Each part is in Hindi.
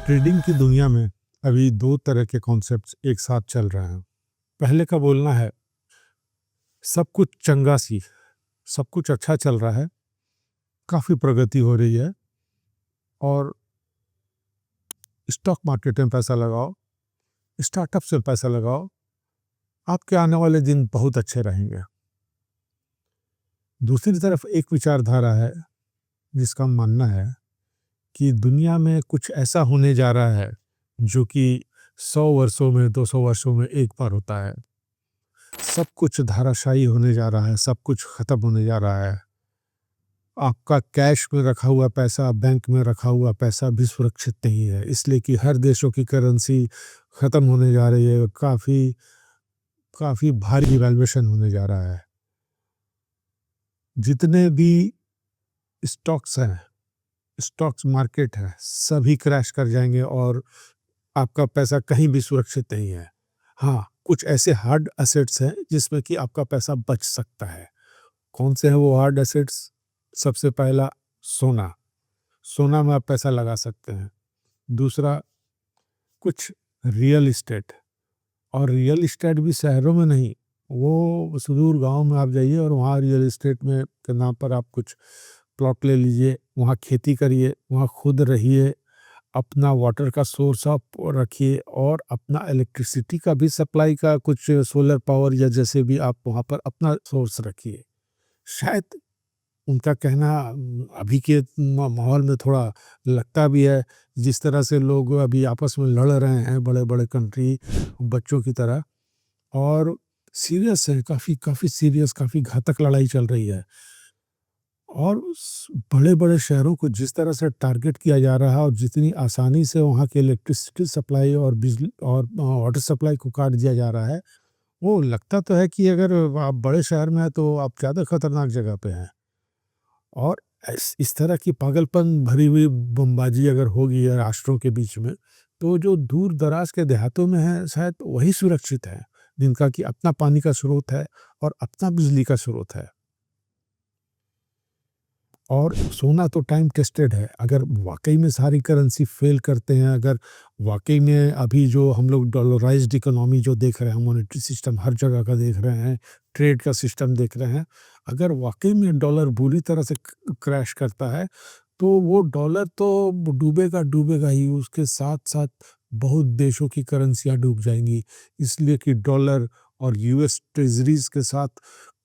ट्रेडिंग की दुनिया में अभी दो तरह के कॉन्सेप्ट्स एक साथ चल रहे हैं। पहले का बोलना है सब कुछ चंगा सी, सब कुछ अच्छा चल रहा है, काफ़ी प्रगति हो रही है और स्टॉक मार्केट में पैसा लगाओ, स्टार्टअप से पैसा लगाओ, आपके आने वाले दिन बहुत अच्छे रहेंगे। दूसरी तरफ एक विचारधारा है जिसका मानना है कि दुनिया में कुछ ऐसा होने जा रहा है जो कि 100 वर्षों में 200 वर्षों में एक बार होता है। सब कुछ धाराशायी होने जा रहा है, सब कुछ खत्म होने जा रहा है। आपका कैश में रखा हुआ पैसा, बैंक में रखा हुआ पैसा भी सुरक्षित नहीं है, इसलिए कि हर देशों की करेंसी खत्म होने जा रही है। काफ़ी काफ़ी भारी वैल्यूएशन होने जा रहा है। जितने भी स्टॉक्स हैं, स्टॉक्स मार्केट है, सभी क्रैश कर जाएंगे और आपका पैसा कहीं भी सुरक्षित नहीं है। हाँ, कुछ ऐसे हार्ड एसेट्स हैं जिसमें कि आपका पैसा बच सकता है। कौन से हैं वो हार्ड एसेट्स? सबसे पहला सोना, सोना में आप पैसा लगा सकते हैं। दूसरा कुछ रियल इस्टेट, और रियल इस्टेट भी शहरों में नहीं, वो सुदूर गांव में आप जाइए और वहाँ रियल इस्टेट में के नाम पर आप कुछ प्लॉट ले लीजिए, वहाँ खेती करिए, वहाँ खुद रहिए, अपना वाटर का सोर्स आप रखिए और अपना इलेक्ट्रिसिटी का भी सप्लाई का कुछ सोलर पावर या जैसे भी आप वहाँ पर अपना सोर्स रखिए। शायद उनका कहना अभी के माहौल में थोड़ा लगता भी है, जिस तरह से लोग अभी आपस में लड़ रहे हैं बड़े-बड़े कंट्री बच्चों की तरह, और सीरियस है, काफ़ी काफ़ी सीरियस, काफ़ी घातक लड़ाई चल रही है। और बड़े-बड़े शहरों को जिस तरह से टारगेट किया जा रहा है और जितनी आसानी से वहाँ के इलेक्ट्रिसिटी सप्लाई और बिजली और वाटर सप्लाई को काट दिया जा रहा है, वो लगता तो है कि अगर आप बड़े शहर में हैं तो आप ज़्यादा खतरनाक जगह पे हैं। और इस तरह की पागलपन भरी हुई बमबाजी अगर होगी या राष्ट्रों के बीच में, तो जो दूर दराज के देहातों में है शायद वही सुरक्षित है, जिनका कि अपना पानी का स्रोत है और अपना बिजली का स्रोत है। और सोना तो टाइम टेस्टेड है। अगर वाकई में सारी करेंसी फेल करते हैं, अगर वाकई में अभी जो हम लोग डॉलराइज्ड इकोनॉमी जो देख रहे हैं, मॉनेटरी सिस्टम हर जगह का देख रहे हैं, ट्रेड का सिस्टम देख रहे हैं, अगर वाकई में डॉलर बुरी तरह से क्रैश करता है तो वो डॉलर तो डूबेगा डूबेगा ही, उसके साथ साथ बहुत देशों की करेंसियां डूब जाएंगी। इसलिए कि डॉलर और यूएस ट्रेजरीज के साथ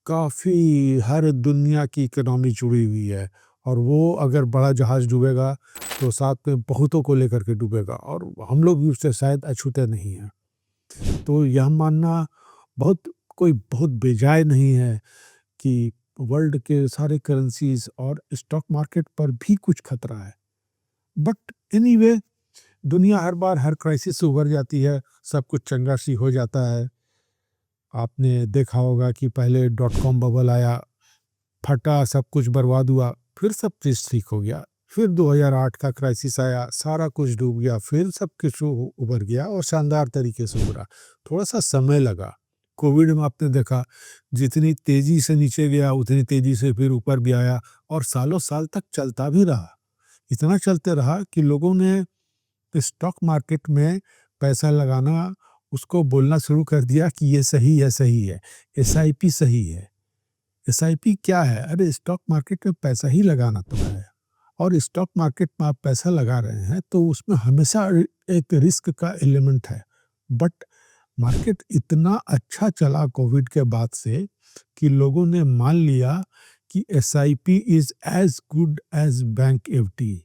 काफ़ी हर दुनिया की इकोनॉमी जुड़ी हुई है, और वो अगर बड़ा जहाज़ डूबेगा तो साथ में बहुतों को लेकर के डूबेगा और हम लोग भी उससे शायद अछूते नहीं हैं। तो यह मानना बहुत कोई बहुत बेजाय नहीं है कि वर्ल्ड के सारे करेंसीज और स्टॉक मार्केट पर भी कुछ खतरा है। बट एनीवे, दुनिया हर बार हर क्राइसिस से उभर जाती है, सब कुछ चंगा सी हो जाता है। आपने देखा होगा कि पहले डॉट कॉम बबल आया, फटा, सब कुछ बर्बाद हुआ, फिर सब चीज़ ठीक हो गया। फिर 2008 का क्राइसिस आया, सारा कुछ डूब गया, फिर सब कुछ उभर गया और शानदार तरीके से उभरा। थोड़ा-सा समय लगा। कोविड में आपने देखा जितनी तेज़ी से नीचे गया, उतनी तेज़ी से फिर ऊपर भी आया और सालों-साल तक चलता भी रहा। इतना चलते रहा कि लोगों ने स्टॉक मार्केट में पैसा लगाना, उसको बोलना शुरू कर दिया कि ये सही है, सही है, एसआईपी सही है। एसआईपी क्या है? अरे स्टॉक मार्केट में पैसा ही लगाना तो है, और स्टॉक मार्केट में आप पैसा लगा रहे हैं तो उसमें हमेशा एक रिस्क का एलिमेंट है। बट मार्केट इतना अच्छा चला कोविड के बाद से कि लोगों ने मान लिया कि SIP is as good as bank FD,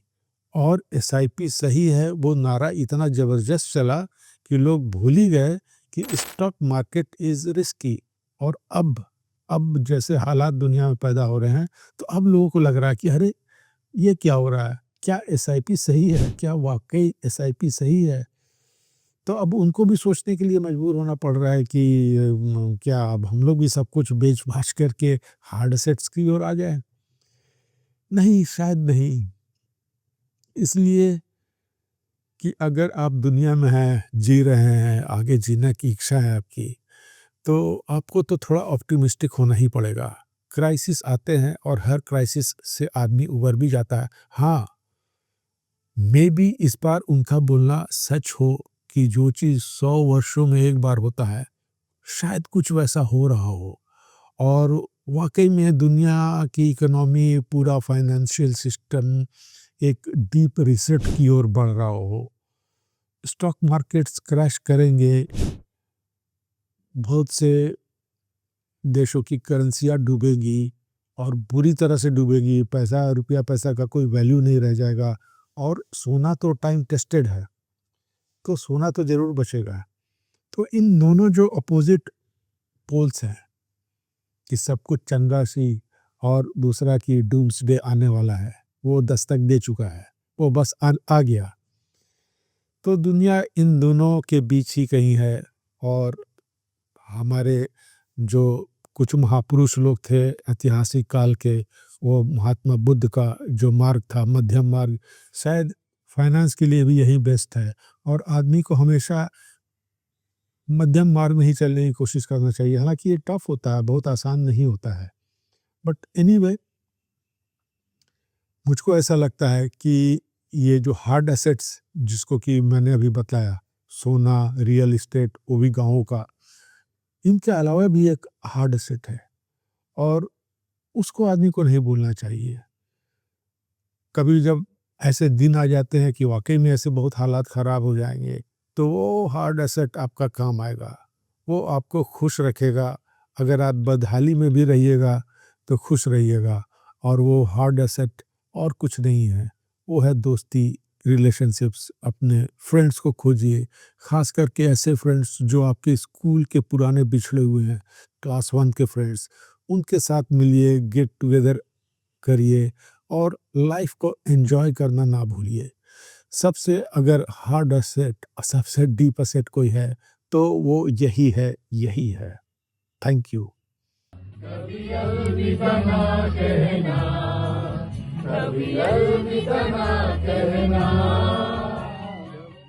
और एसआईपी सही है, वो नारा इतना ज़बरदस्त चला कि लोग भूल ही गए कि स्टॉक मार्केट इज़ रिस्की। और अब जैसे हालात दुनिया में पैदा हो रहे हैं, तो अब लोगों को लग रहा है कि अरे! ये क्या हो रहा है? क्या एसआईपी सही है? क्या वाक़ई एसआईपी सही है? तो अब उनको भी सोचने के लिए मजबूर होना पड़ रहा है कि क्या अब हम लोग भी सब कुछ बेच-बाच करके हार्ड एसेट्स की ओर आ जाएँ? नहीं, शायद नहीं। इसलिए कि अगर आप दुनिया में हैं, जी रहे हैं, आगे जीने की इच्छा है आपकी, तो आपको तो थोड़ा ऑप्टिमिस्टिक होना ही पड़ेगा। क्राइसिस आते हैं और हर क्राइसिस से आदमी उभर भी जाता है। हाँ, मे बी इस बार उनका बोलना सच हो कि जो चीज़ 100 वर्षों में एक बार होता है, शायद कुछ वैसा हो रहा हो। और वाक़ई में दुनिया की इकोनॉमी, पूरा फाइनेंशियल सिस्टम एक डीप रीसेट की ओर बढ़ रहा हो। स्टॉक मार्केट्स क्रैश करेंगे, बहुत से देशों की करेंसियाँ डूबेंगी और बुरी तरह से डूबेंगी, पैसा रुपया पैसा का कोई वैल्यू नहीं रह जाएगा। और सोना तो टाइम टेस्टेड है, तो सोना तो ज़रूर बचेगा। तो इन दोनों जो अपोज़िट पोल्स हैं कि सब कुछ चंगा-सी और दूसरा कि डूम्सडे आने वाला है, वो दस्तक दे चुका है, वो बस आ गया। तो दुनिया इन दोनों के बीच ही कहीं है। और हमारे जो कुछ महापुरुष लोग थे ऐतिहासिक काल के, वो महात्मा बुद्ध का जो मार्ग था, मध्यम मार्ग, शायद फाइनेंस के लिए भी यही बेस्ट है। और आदमी को हमेशा मध्यम मार्ग में ही चलने की कोशिश करना चाहिए। हालाँकि ये टफ़ होता है, बहुत आसान नहीं होता है। बट एनीवे, मुझको ऐसा लगता है कि ये जो हार्ड एसेट्स जिसको कि मैंने अभी बताया, सोना, रियल एस्टेट, वो भी गाँवों का, इनके अलावा भी एक हार्ड एसेट है और उसको आदमी को नहीं भूलना चाहिए। कभी जब ऐसे दिन आ जाते हैं कि वाक़ई में ऐसे बहुत हालात ख़राब हो जाएँगे, तो वो हार्ड एसेट आपका काम आएगा। वो आपको खुश रखेगा। अगर आप बदहाली में भी रहिएगा, तो खुश रहिएगा। और वो हार्ड एसेट और कुछ नहीं है, वो है दोस्ती, रिलेशनशिप्स। अपने फ्रेंड्स को खोजिए, ख़ास करके ऐसे फ्रेंड्स जो आपके स्कूल के पुराने बिछड़े हुए हैं, क्लास 1 के फ्रेंड्स, उनके साथ मिलिए, गेट टुगेदर करिए और लाइफ को एन्जॉय करना ना भूलिए। सबसे अगर हार्ड एसेट, सबसे डीप एसेट कोई है, तो वो यही है। Thank you. कभी अलविदा ना कहना, कभी अलविदा ना कहना।